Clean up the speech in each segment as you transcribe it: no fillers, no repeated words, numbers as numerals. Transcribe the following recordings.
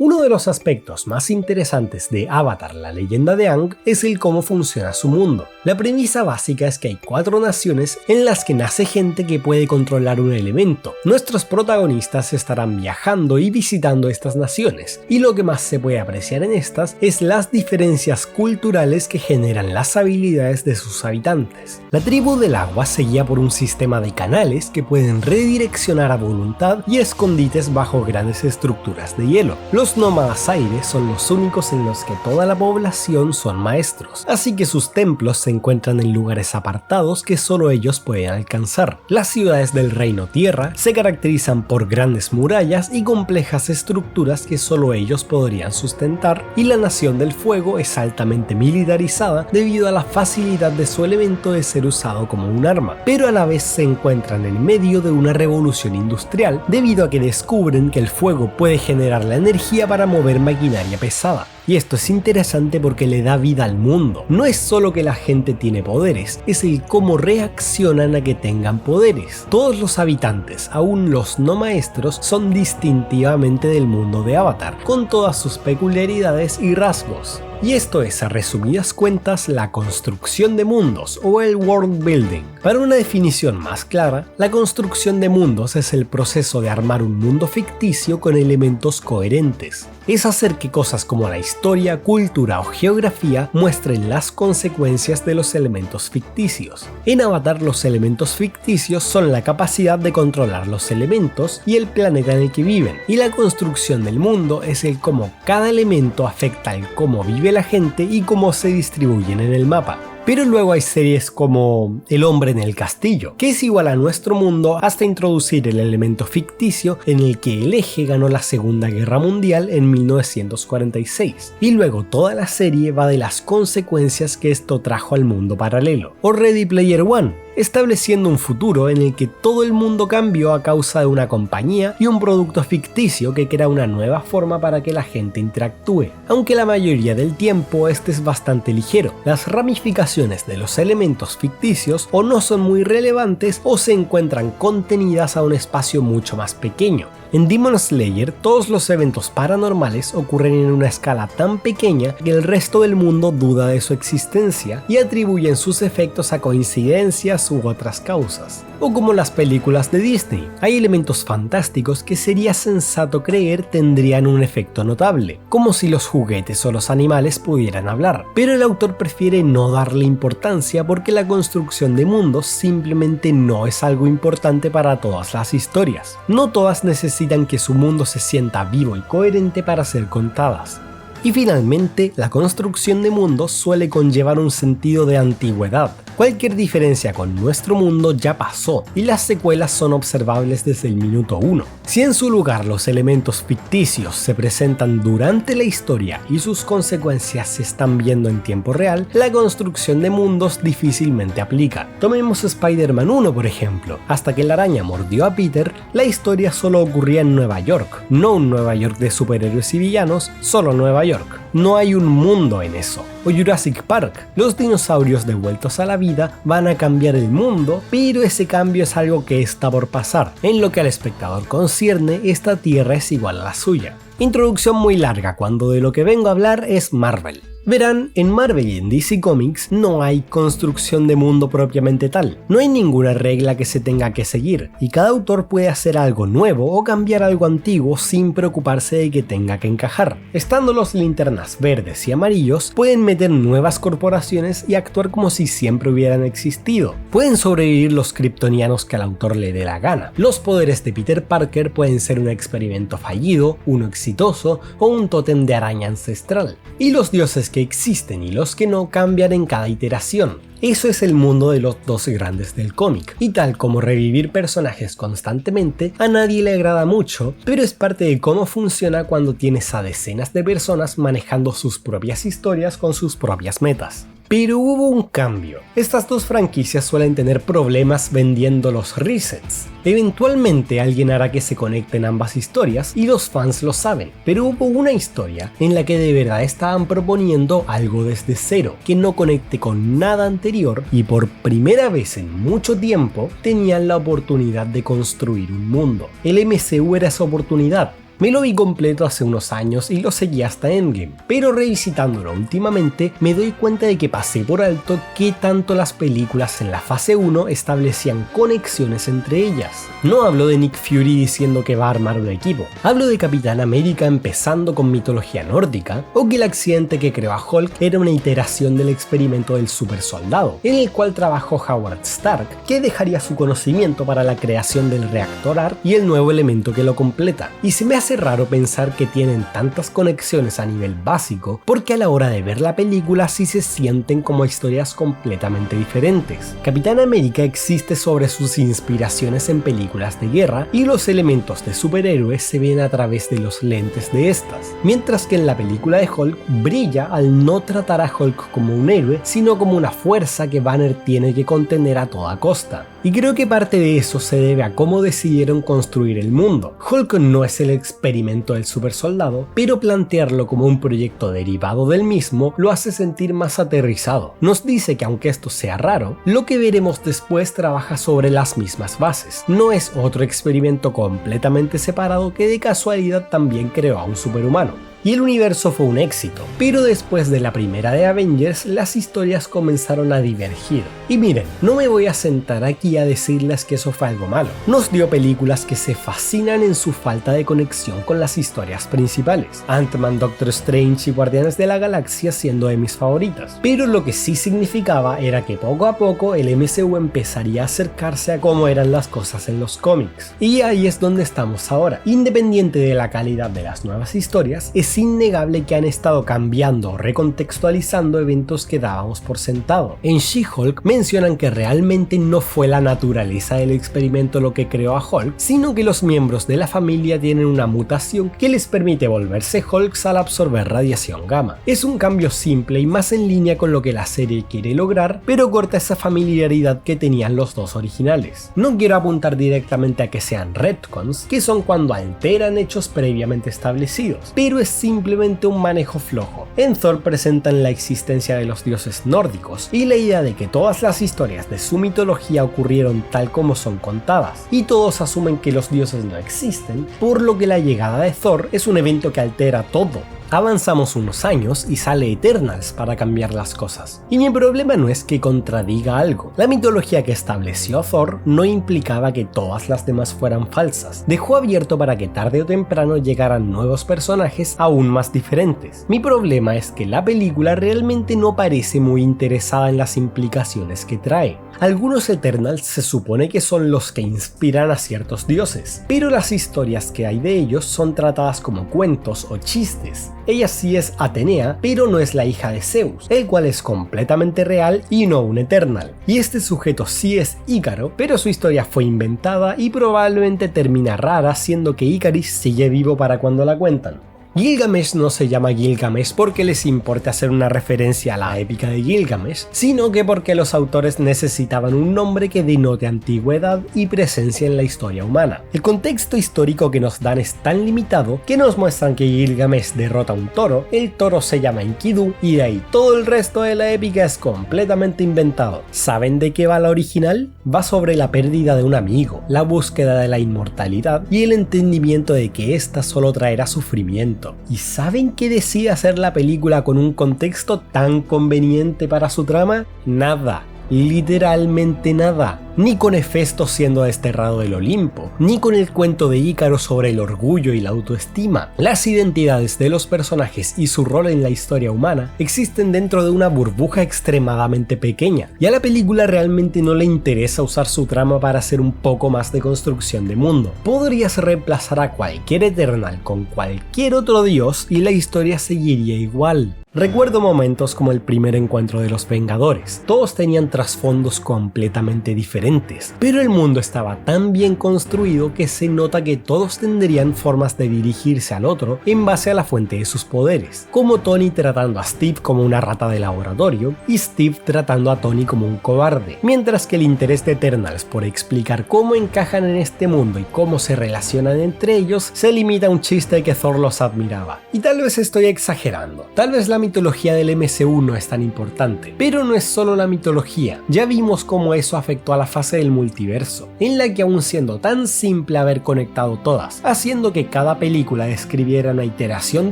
Uno de los aspectos más interesantes de Avatar: La leyenda de Aang es el cómo funciona su mundo. La premisa básica es que hay 4 naciones en las que nace gente que puede controlar un elemento. Nuestros protagonistas estarán viajando y visitando estas naciones, y lo que más se puede apreciar en estas es las diferencias culturales que generan las habilidades de sus habitantes. La tribu del agua se guía por un sistema de canales que pueden redireccionar a voluntad y escondites bajo grandes estructuras de hielo. Los nómadas aire son los únicos en los que toda la población son maestros, así que sus templos se encuentran en lugares apartados que solo ellos pueden alcanzar. Las ciudades del reino tierra se caracterizan por grandes murallas y complejas estructuras que solo ellos podrían sustentar, y la nación del fuego es altamente militarizada debido a la facilidad de su elemento de ser usado como un arma, pero a la vez se encuentran en medio de una revolución industrial debido a que descubren que el fuego puede generar la energía para mover maquinaria pesada. Y esto es interesante porque le da vida al mundo. No es solo que la gente tiene poderes, es el cómo reaccionan a que tengan poderes. Todos los habitantes, aún los no maestros, son distintivamente del mundo de Avatar, con todas sus peculiaridades y rasgos. Y esto es, a resumidas cuentas, la construcción de mundos o el world building. Para una definición más clara, la construcción de mundos es el proceso de armar un mundo ficticio con elementos coherentes. Es hacer que cosas como la historia, cultura o geografía muestren las consecuencias de los elementos ficticios. En Avatar, los elementos ficticios son la capacidad de controlar los elementos y el planeta en el que viven, y la construcción del mundo es el cómo cada elemento afecta el cómo vive la gente y cómo se distribuyen en el mapa. Pero luego hay series como El hombre en el castillo, que es igual a nuestro mundo hasta introducir el elemento ficticio en el que el eje ganó la Segunda Guerra Mundial en 1946, y luego toda la serie va de las consecuencias que esto trajo al mundo paralelo. O Ready Player One, estableciendo un futuro en el que todo el mundo cambió a causa de una compañía y un producto ficticio que crea una nueva forma para que la gente interactúe. Aunque la mayoría del tiempo este es bastante ligero, las ramificaciones de los elementos ficticios o no son muy relevantes o se encuentran contenidas a un espacio mucho más pequeño. En Demon Slayer, todos los eventos paranormales ocurren en una escala tan pequeña que el resto del mundo duda de su existencia y atribuyen sus efectos a coincidencias u otras causas. O como las películas de Disney, hay elementos fantásticos que sería sensato creer tendrían un efecto notable, como si los juguetes o los animales pudieran hablar, pero el autor prefiere no darle importancia porque la construcción de mundos simplemente no es algo importante para todas las historias. No todas necesitan que su mundo se sienta vivo y coherente para ser contadas. Y finalmente, la construcción de mundos suele conllevar un sentido de antigüedad. Cualquier diferencia con nuestro mundo ya pasó y las secuelas son observables desde el minuto 1. Si en su lugar los elementos ficticios se presentan durante la historia y sus consecuencias se están viendo en tiempo real, la construcción de mundos difícilmente aplica. Tomemos Spider-Man 1 por ejemplo. Hasta que la araña mordió a Peter, la historia solo ocurría en Nueva York, no un Nueva York de superhéroes y villanos, solo Nueva York. No hay un mundo en eso. O Jurassic Park, los dinosaurios devueltos a la vida van a cambiar el mundo, pero ese cambio es algo que está por pasar. En lo que al espectador concierne, esta tierra es igual a la suya. Introducción muy larga cuando de lo que vengo a hablar es Marvel. Verán, en Marvel y en DC Comics no hay construcción de mundo propiamente tal. No hay ninguna regla que se tenga que seguir, y cada autor puede hacer algo nuevo o cambiar algo antiguo sin preocuparse de que tenga que encajar. Estando los linternas verdes y amarillos, pueden meter nuevas corporaciones y actuar como si siempre hubieran existido. Pueden sobrevivir los kryptonianos que al autor le dé la gana. Los poderes de Peter Parker pueden ser un experimento fallido, uno exitoso o un tótem de araña ancestral. Y los dioses que existen y los que no cambian en cada iteración. Eso es el mundo de los dos grandes del cómic, y tal como revivir personajes constantemente, a nadie le agrada mucho, pero es parte de cómo funciona cuando tienes a decenas de personas manejando sus propias historias con sus propias metas. Pero hubo un cambio. Estas dos franquicias suelen tener problemas vendiendo los resets. Eventualmente alguien hará que se conecten ambas historias y los fans lo saben, pero hubo una historia en la que de verdad estaban proponiendo algo desde cero, que no conecte con nada anterior y por primera vez en mucho tiempo tenían la oportunidad de construir un mundo. El MCU era esa oportunidad. Me lo vi completo hace unos años y lo seguí hasta Endgame, pero revisitándolo últimamente me doy cuenta de que pasé por alto qué tanto las películas en la fase 1 establecían conexiones entre ellas. No hablo de Nick Fury diciendo que va a armar un equipo, hablo de Capitán América empezando con mitología nórdica, o que el accidente que creó a Hulk era una iteración del experimento del super soldado, en el cual trabajó Howard Stark, que dejaría su conocimiento para la creación del reactor ARC y el nuevo elemento que lo completa. Y se me hace raro pensar que tienen tantas conexiones a nivel básico, porque a la hora de ver la película sí se sienten como historias completamente diferentes. Capitán América existe sobre sus inspiraciones en películas de guerra y los elementos de superhéroes se ven a través de los lentes de estas, mientras que en la película de Hulk brilla al no tratar a Hulk como un héroe, sino como una fuerza que Banner tiene que contener a toda costa. Y creo que parte de eso se debe a cómo decidieron construir el mundo. Hulk no es el experimento del super soldado, pero plantearlo como un proyecto derivado del mismo lo hace sentir más aterrizado. Nos dice que aunque esto sea raro, lo que veremos después trabaja sobre las mismas bases. No es otro experimento completamente separado que de casualidad también creó a un superhumano. Y el universo fue un éxito, pero después de la primera de Avengers las historias comenzaron a divergir. Y miren, no me voy a sentar aquí a decirles que eso fue algo malo. Nos dio películas que se fascinan en su falta de conexión con las historias principales, Ant-Man, Doctor Strange y Guardianes de la Galaxia siendo de mis favoritas. Pero lo que sí significaba era que poco a poco el MCU empezaría a acercarse a cómo eran las cosas en los cómics. Y ahí es donde estamos ahora. Independiente de la calidad de las nuevas historias, es innegable que han estado cambiando o recontextualizando eventos que dábamos por sentado. En She-Hulk mencionan que realmente no fue la naturaleza del experimento lo que creó a Hulk, sino que los miembros de la familia tienen una mutación que les permite volverse Hulks al absorber radiación gamma. Es un cambio simple y más en línea con lo que la serie quiere lograr, pero corta esa familiaridad que tenían los dos originales. No quiero apuntar directamente a que sean retcons, que son cuando alteran hechos previamente establecidos, pero es simplemente un manejo flojo. En Thor presentan la existencia de los dioses nórdicos y la idea de que todas las historias de su mitología ocurrieron tal como son contadas, y todos asumen que los dioses no existen, por lo que la llegada de Thor es un evento que altera todo. Avanzamos unos años y sale Eternals para cambiar las cosas. Y mi problema no es que contradiga algo. La mitología que estableció Thor no implicaba que todas las demás fueran falsas. Dejó abierto para que tarde o temprano llegaran nuevos personajes aún más diferentes. Mi problema es que la película realmente no parece muy interesada en las implicaciones que trae. Algunos Eternals se supone que son los que inspiran a ciertos dioses, pero las historias que hay de ellos son tratadas como cuentos o chistes. Ella sí es Atenea, pero no es la hija de Zeus, el cual es completamente real y no un Eternal. Y este sujeto sí es Ícaro, pero su historia fue inventada y probablemente termina rara, siendo que Icaris sigue vivo para cuando la cuentan. Gilgamesh no se llama Gilgamesh porque les importa hacer una referencia a la épica de Gilgamesh, sino que porque los autores necesitaban un nombre que denote antigüedad y presencia en la historia humana. El contexto histórico que nos dan es tan limitado que nos muestran que Gilgamesh derrota a un toro, el toro se llama Enkidu y de ahí todo el resto de la épica es completamente inventado. ¿Saben de qué va la original? Va sobre la pérdida de un amigo, la búsqueda de la inmortalidad y el entendimiento de que ésta solo traerá sufrimiento. ¿Y saben qué decide hacer la película con un contexto tan conveniente para su trama? Nada. Literalmente nada. Ni con Hefesto siendo desterrado del Olimpo, ni con el cuento de Ícaro sobre el orgullo y la autoestima. Las identidades de los personajes y su rol en la historia humana existen dentro de una burbuja extremadamente pequeña, y a la película realmente no le interesa usar su trama para hacer un poco más de construcción de mundo. Podrías reemplazar a cualquier Eternal con cualquier otro dios y la historia seguiría igual. Recuerdo momentos como el primer encuentro de los Vengadores. Todos tenían trasfondos completamente diferentes, pero el mundo estaba tan bien construido que se nota que todos tendrían formas de dirigirse al otro en base a la fuente de sus poderes, como Tony tratando a Steve como una rata de laboratorio y Steve tratando a Tony como un cobarde, mientras que el interés de Eternals por explicar cómo encajan en este mundo y cómo se relacionan entre ellos se limita a un chiste de que Thor los admiraba. Y tal vez estoy exagerando, tal vez la mitología del MCU no es tan importante. Pero no es solo la mitología, ya vimos cómo eso afectó a la fase del multiverso, en la que aún siendo tan simple haber conectado todas, haciendo que cada película describiera una iteración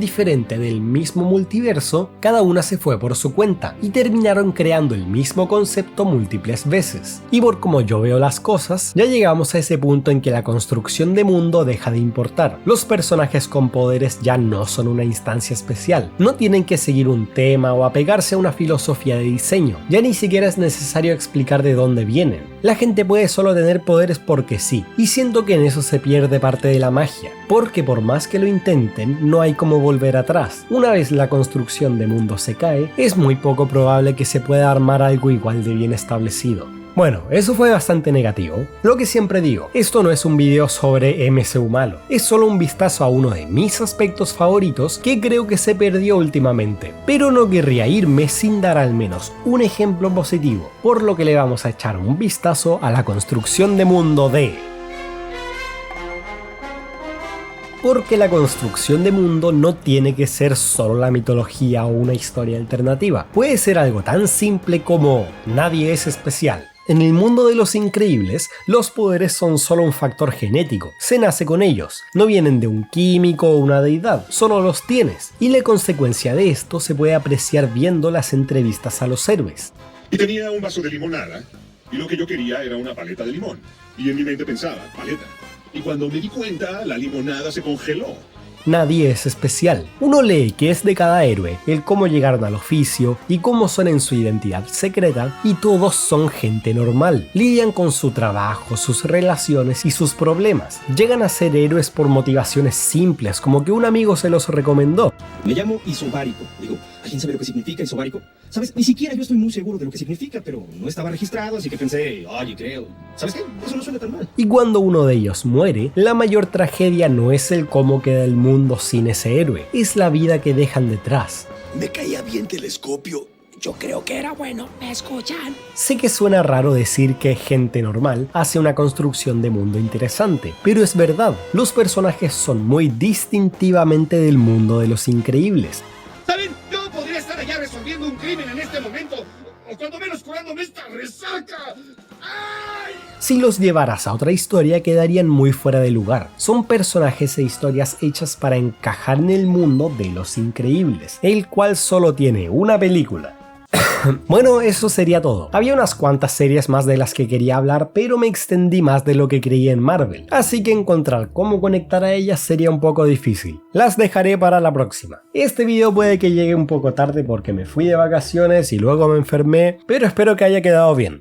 diferente del mismo multiverso, cada una se fue por su cuenta y terminaron creando el mismo concepto múltiples veces. Y por como yo veo las cosas, ya llegamos a ese punto en que la construcción de mundo deja de importar. Los personajes con poderes ya no son una instancia especial, no tienen que seguir un tema o apegarse a una filosofía de diseño, ya ni siquiera es necesario explicar de dónde vienen. La gente puede solo tener poderes porque sí, y siento que en eso se pierde parte de la magia, porque por más que lo intenten, no hay como volver atrás. Una vez la construcción de mundo se cae, es muy poco probable que se pueda armar algo igual de bien establecido. Bueno, eso fue bastante negativo. Lo que siempre digo, esto no es un video sobre MCU malo, es solo un vistazo a uno de mis aspectos favoritos que creo que se perdió últimamente, pero no querría irme sin dar al menos un ejemplo positivo, por lo que le vamos a echar un vistazo a la construcción de mundo de... Porque la construcción de mundo no tiene que ser solo la mitología o una historia alternativa, puede ser algo tan simple como nadie es especial. En el mundo de los increíbles, los poderes son solo un factor genético, se nace con ellos, no vienen de un químico o una deidad, solo los tienes, y la consecuencia de esto se puede apreciar viendo las entrevistas a los héroes. Y tenía un vaso de limonada, y lo que yo quería era una paleta de limón, y en mi mente pensaba, paleta. Y cuando me di cuenta, la limonada se congeló. Nadie es especial. Uno lee qué es de cada héroe, el cómo llegaron al oficio y cómo son en su identidad secreta, y todos son gente normal. Lidian con su trabajo, sus relaciones y sus problemas. Llegan a ser héroes por motivaciones simples, como que un amigo se los recomendó. Me llamo isobárico. Digo, ¿alguien sabe lo que significa isobárico? ¿Sabes? Ni siquiera yo estoy muy seguro de lo que significa, pero no estaba registrado, así que pensé, oye, creo. ¿Sabes qué? Eso no suena tan mal. Y cuando uno de ellos muere, la mayor tragedia no es el cómo queda el mundo sin ese héroe, es la vida que dejan detrás. Me caía bien Telescopio. Yo creo que era bueno, ¿me escuchan? Sé que suena raro decir que gente normal hace una construcción de mundo interesante, pero es verdad, los personajes son muy distintivamente del mundo de los increíbles. ¿Saben? Yo podría estar allá resolviendo un crimen en este momento, o cuando menos curándome esta resaca. ¡Ay! Si los llevaras a otra historia quedarían muy fuera de lugar. Son personajes e historias hechas para encajar en el mundo de los increíbles, el cual solo tiene una película. Bueno, eso sería todo. Había unas cuantas series más de las que quería hablar, pero me extendí más de lo que creía en Marvel, así que encontrar cómo conectar a ellas sería un poco difícil. Las dejaré para la próxima. Este video puede que llegue un poco tarde porque me fui de vacaciones y luego me enfermé, pero espero que haya quedado bien.